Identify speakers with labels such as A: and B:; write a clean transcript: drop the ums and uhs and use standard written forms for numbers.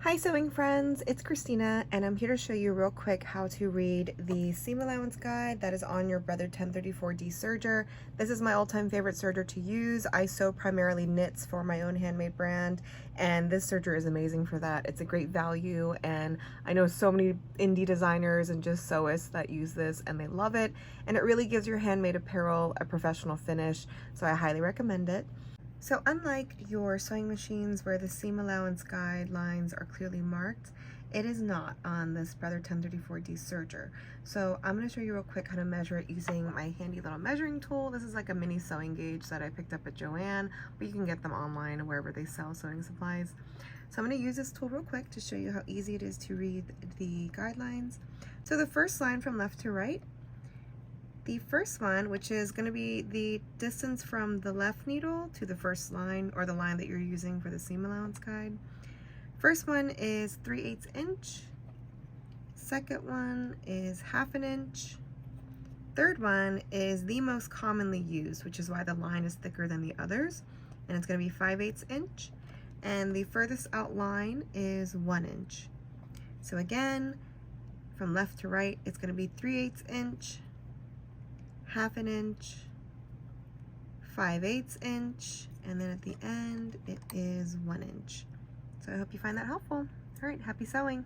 A: Hi sewing friends, it's Christina and I'm here to show you real quick how to read the seam allowance guide that is on your Brother 1034D serger. This is my all-time favorite serger to use. I sew primarily knits for my own handmade brand and this serger is amazing for that. It's a great value and I know so many indie designers and just sewists that use this and they love it, and it really gives your handmade apparel a professional finish, so I highly recommend it. So unlike your sewing machines where the seam allowance guidelines are clearly marked, it is not on this Brother 1034D serger. So I'm going to show you real quick how to measure it using my handy little measuring tool. This is like a mini sewing gauge that I picked up at Joann, but you can get them online wherever they sell sewing supplies. So I'm going to use this tool real quick to show you how easy it is to read the guidelines. So the first line from left to right, the first one, which is going to be the distance from the left needle to the first line, or the line that you're using for the seam allowance guide. First one is 3/8 inch. Second one is 1/2 inch. Third one is the most commonly used, which is why the line is thicker than the others, and it's going to be 5/8 inch. And the furthest out line is 1 inch. So again, from left to right, it's going to be 3/8 inch, 1/2 inch, 5/8 inch, and then at the end it is 1 inch. So I hope you find that helpful. All right, happy sewing.